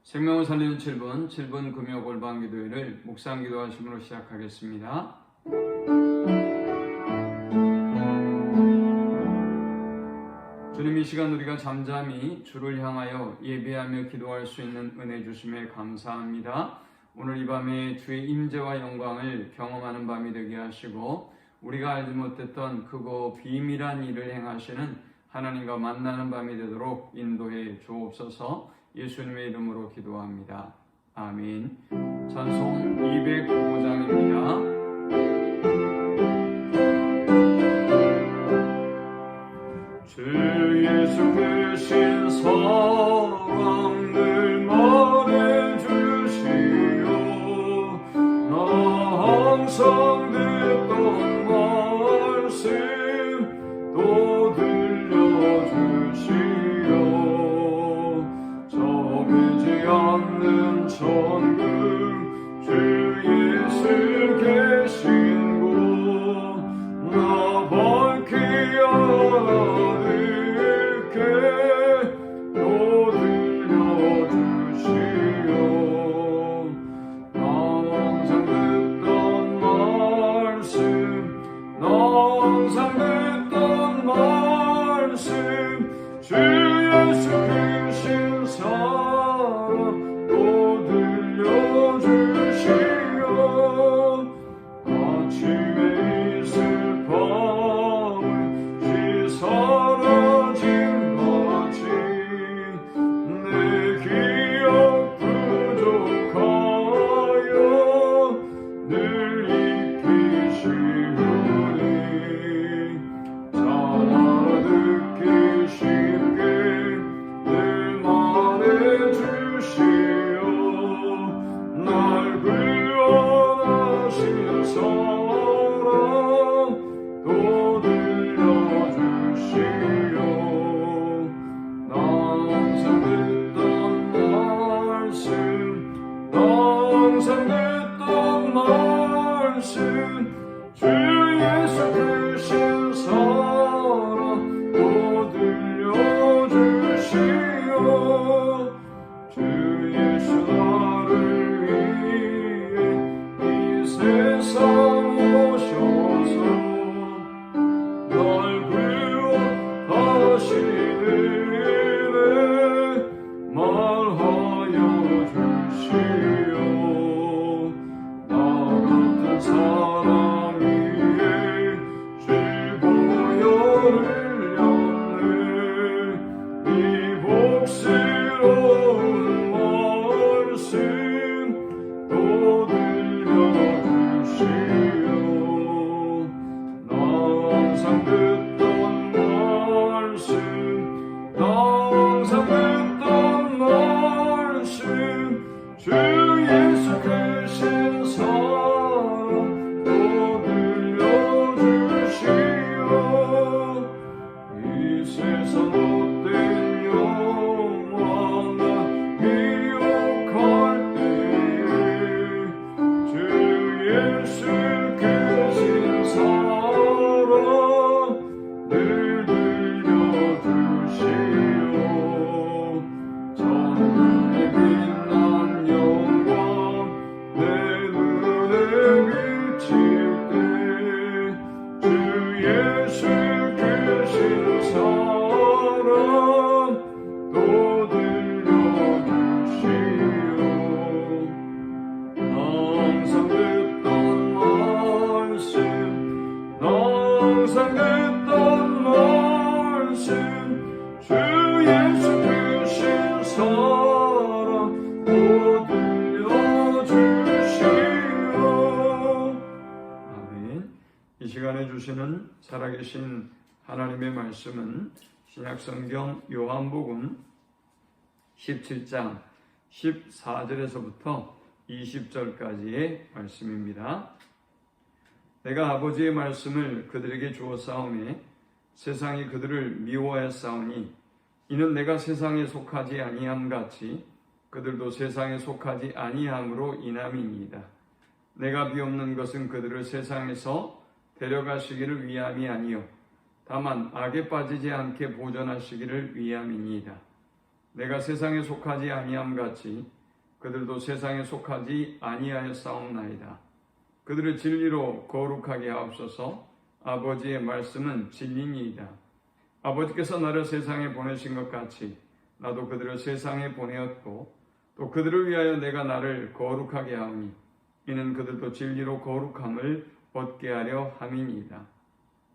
생명을 살리는 7분 금요 골방 기도회를 묵상 기도하심으로 시작하겠습니다. 주님, 이 시간 우리가 잠잠히 주를 향하여 예배하며 기도할 수 있는 은혜 주심에 감사합니다. 오늘 이 밤에 주의 임재와 영광을 경험하는 밤이 되게 하시고 우리가 알지 못했던 크고 비밀한 일을 행하시는 하나님과 만나는 밤이 되도록 인도해 주옵소서. 예수님의 이름으로 기도합니다. 아멘. 찬송 205장입니다. 주 예수 크신 사랑 늘 말해주시오. 나 항상 듣던 말씀 또 들려주시오. 정해지 않는 천국 주 예수 계신 곳 나 밝히 알아듣게 또 들려주시오. 나 항상 듣던 말씀 나 항상 듣던 말씀 주 예수 크신 사랑 또 들려주시오. 아침에 있을 밤을 시 사라진 마치 내 기억 부족하여 늘 익히시오니 잘 알아듣기 쉽게 늘 말해주시오. 날 구원하신 사랑 또 들려주시오. 나 항상 듣던 말씀 나 항상 듣던 말씀 주 예수 크신 사랑 또 들려주시오. 주 예수 나를 위해 이 세상 오셔서 날 구원하시기를 말하여 주시오. 나 같은 사람 위에 실보혈을 렸네. 이 복스러운 말씀 또 들려주시오. 나 항상 듣던 말씀 나 항상 듣던 말씀 주 예수 크신 사랑 또 들려주시오. 이 세상 못된 영화나 미혹할 때에 주 예수 크신 사랑 늘 들려주시오. 천국의 빛난 영광 내 눈에 비칠 때 주 예수 크신 사랑 또 들려주시오. 나 항상 듣던 말씀 나 항상 듣던 말씀 주 예수 크신 사랑 또 들려주시오. 아멘. 이 시간에 주시는 살아계신 하나님의 말씀은 신약성경 요한복음 17장 14절에서부터 20절까지의 말씀입니다. 내가 아버지의 말씀을 그들에게 주었사오니 세상이 그들을 미워하였사오니 이는 내가 세상에 속하지 아니함 같이 그들도 세상에 속하지 아니함으로 인함이니이다. 내가 비옵는 것은 그들을 세상에서 데려가시기를 위함이 아니요 다만 악에 빠지지 않게 보존하시기를 위함이니이다. 내가 세상에 속하지 아니함 같이 그들도 세상에 속하지 아니하였사옵나이다. 그들을 진리로 거룩하게 하옵소서. 아버지의 말씀은 진리니이다. 아버지께서 나를 세상에 보내신 것 같이 나도 그들을 세상에 보내었고 또 그들을 위하여 내가 나를 거룩하게 하오니 이는 그들도 진리로 거룩함을 얻게 하려 함이니이다.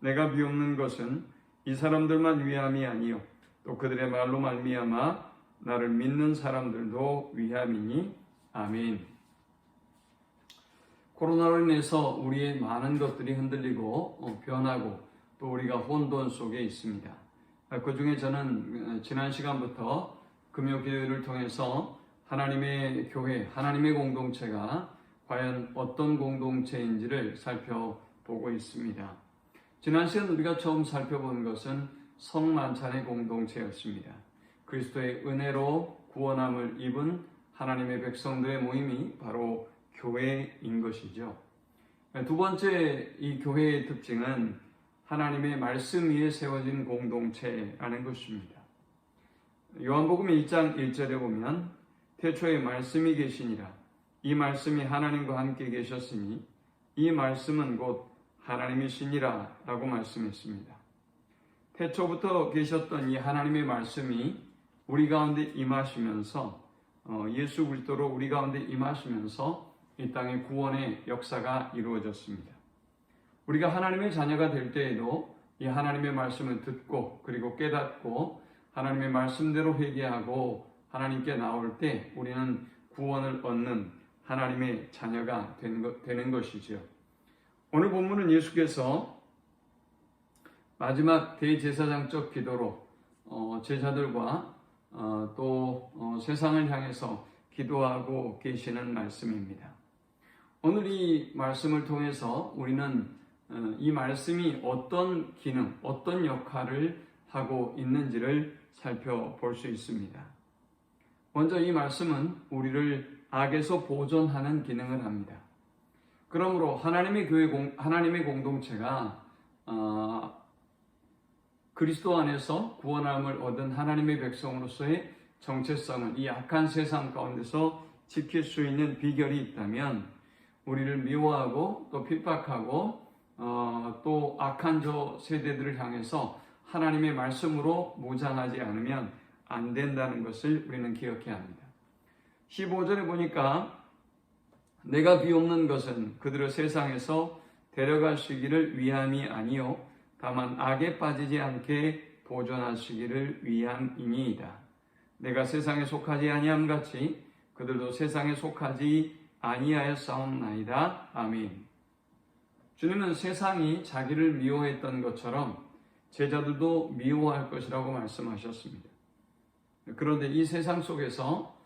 내가 비옵는 것은 이 사람들만 위함이 아니요 또 그들의 말로 말미암아 나를 믿는 사람들도 위함이니. 아멘. 코로나로 인해서 우리의 많은 것들이 흔들리고 변하고 또 우리가 혼돈 속에 있습니다. 그 중에 저는 지난 시간부터 금요 기도를 통해서 하나님의 교회, 하나님의 공동체가 과연 어떤 공동체인지를 살펴보고 있습니다. 지난 시간 우리가 처음 살펴본 것은 성만찬의 공동체였습니다. 그리스도의 은혜로 구원함을 입은 하나님의 백성들의 모임이 바로 교회인 것이죠. 두 번째 이 교회의 특징은 하나님의 말씀 위에 세워진 공동체라는 것입니다. 요한복음 1장 1절에 보면 태초에 말씀이 계시니라. 이 말씀이 하나님과 함께 계셨으니 이 말씀은 곧 하나님이시니라 라고 말씀했습니다. 태초부터 계셨던 이 하나님의 말씀이 우리 가운데 임하시면서 예수 그리스도로 우리 가운데 임하시면서 이 땅의 구원의 역사가 이루어졌습니다. 우리가 하나님의 자녀가 될 때에도 이 하나님의 말씀을 듣고 그리고 깨닫고 하나님의 말씀대로 회개하고 하나님께 나올 때 우리는 구원을 얻는 하나님의 자녀가 되는 것이지요. 오늘 본문은 예수께서 마지막 대제사장적 기도로 제자들과 또 세상을 향해서 기도하고 계시는 말씀입니다. 오늘 이 말씀을 통해서 우리는 이 말씀이 어떤 기능, 어떤 역할을 하고 있는지를 살펴볼 수 있습니다. 먼저 이 말씀은 우리를 악에서 보존하는 기능을 합니다. 그러므로 하나님의 공동체가 그리스도 안에서 구원함을 얻은 하나님의 백성으로서의 정체성을 이 악한 세상 가운데서 지킬 수 있는 비결이 있다면 우리를 미워하고 또 핍박하고 또 악한 저 세대들을 향해서 하나님의 말씀으로 무장하지 않으면 안 된다는 것을 우리는 기억해야 합니다. 15절에 보니까 내가 비옵는 것은 그들을 세상에서 데려가시기를 위함이 아니요 다만 악에 빠지지 않게 보존하시기를 위함이니이다. 내가 세상에 속하지 아니함 같이 그들도 세상에 속하지 아니하였사옵나이다. 아멘. 주님은 세상이 자기를 미워했던 것처럼 제자들도 미워할 것이라고 말씀하셨습니다. 그런데 이 세상 속에서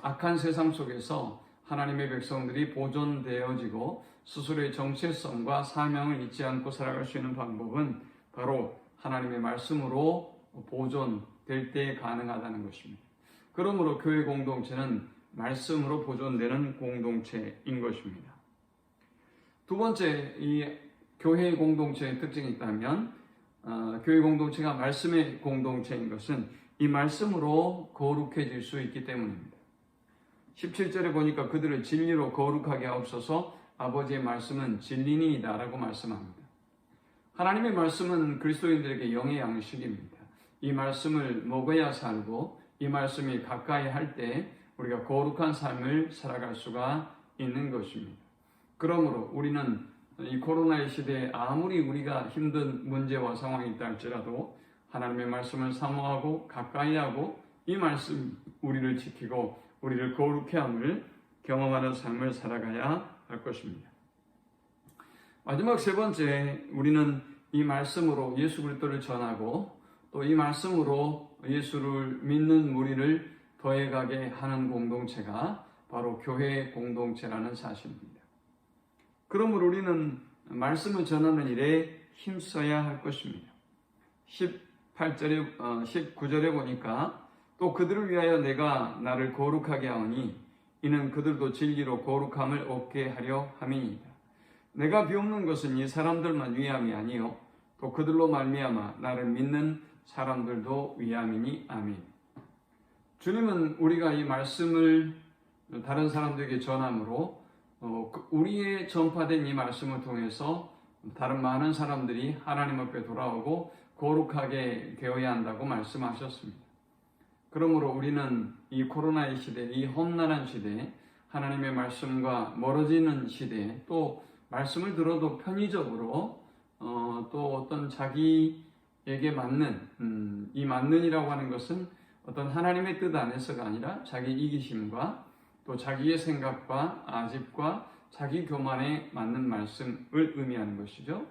악한 세상 속에서 하나님의 백성들이 보존되어지고 스스로의 정체성과 사명을 잊지 않고 살아갈 수 있는 방법은 바로 하나님의 말씀으로 보존될 때 가능하다는 것입니다. 그러므로 교회 공동체는 말씀으로 보존되는 공동체인 것입니다. 두 번째, 이 교회의 공동체의 특징이 있다면 교회 공동체가 말씀의 공동체인 것은 이 말씀으로 거룩해질 수 있기 때문입니다. 17절에 보니까 그들을 진리로 거룩하게 하옵소서. 아버지의 말씀은 진리니이다 라고 말씀합니다. 하나님의 말씀은 그리스도인들에게 영의 양식입니다. 이 말씀을 먹어야 살고 이 말씀이 가까이 할 때 우리가 거룩한 삶을 살아갈 수가 있는 것입니다. 그러므로 우리는 이 코로나의 시대에 아무리 우리가 힘든 문제와 상황이 있다 할지라도 하나님의 말씀을 사모하고 가까이 하고 이 말씀 우리를 지키고 우리를 거룩해 함을 경험하는 삶을 살아가야 할 것입니다. 마지막 세 번째, 우리는 이 말씀으로 예수 그리스도를 전하고 또 이 말씀으로 예수를 믿는 무리를 더해가게 하는 공동체가 바로 교회 공동체라는 사실입니다. 그러므로 우리는 말씀을 전하는 일에 힘써야 할 것입니다. 19절에 보니까 또 그들을 위하여 내가 나를 거룩하게 하오니 이는 그들도 진리로 거룩함을 얻게 하려 함이니이다. 내가 비옵는 것은 이 사람들만 위함이 아니요 또 그들로 말미암아 나를 믿는 사람들도 위함이니. 아멘. 주님은 우리가 이 말씀을 다른 사람들에게 전함으로 우리의 전파된 이 말씀을 통해서 다른 많은 사람들이 하나님 앞에 돌아오고 거룩하게 되어야 한다고 말씀하셨습니다. 그러므로 우리는 이 코로나의 시대, 이 험난한 시대에 하나님의 말씀과 멀어지는 시대에 또 말씀을 들어도 편의적으로 또 어떤 자기에게 맞는 이 맞는이라고 하는 것은 어떤 하나님의 뜻 안에서가 아니라 자기 이기심과 또 자기의 생각과 아집과 자기 교만에 맞는 말씀을 의미하는 것이죠.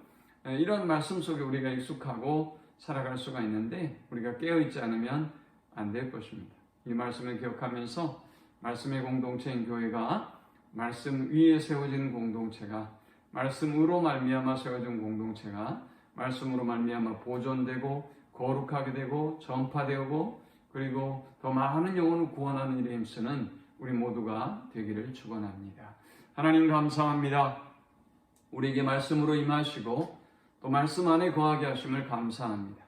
이런 말씀 속에 우리가 익숙하고 살아갈 수가 있는데 우리가 깨어있지 않으면 안 될 것입니다. 이 말씀을 기억하면서 말씀의 공동체인 교회가 말씀 위에 세워진 공동체가 말씀으로 말미암아 세워진 공동체가 말씀으로 말미암아 보존되고 거룩하게 되고 전파되고 그리고 더 많은 영혼을 구원하는 일에 힘쓰는 우리 모두가 되기를 축원합니다. 하나님 감사합니다. 우리에게 말씀으로 임하시고 또 말씀 안에 거하게 하심을 감사합니다.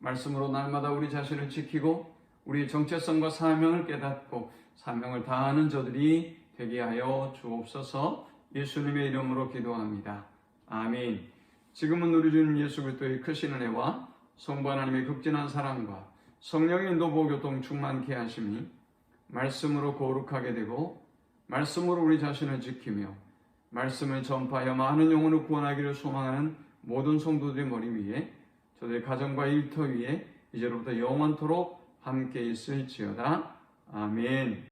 말씀으로 날마다 우리 자신을 지키고 우리의 정체성과 사명을 깨닫고 사명을 다하는 저들이 되게 하여 주옵소서. 예수님의 이름으로 기도합니다. 아멘. 지금은 우리 주님 예수 그리스도의 크신 은혜와 성부 하나님의 극진한 사랑과 성령의 인도 보교통 충만케 하심이 말씀으로 거룩하게 되고 말씀으로 우리 자신을 지키며 말씀을 전파하여 많은 영혼을 구원하기를 소망하는 모든 성도들의 머리 위에 저들의 가정과 일터 위에 이제로부터 영원토록 함께 있을지어다. 아멘.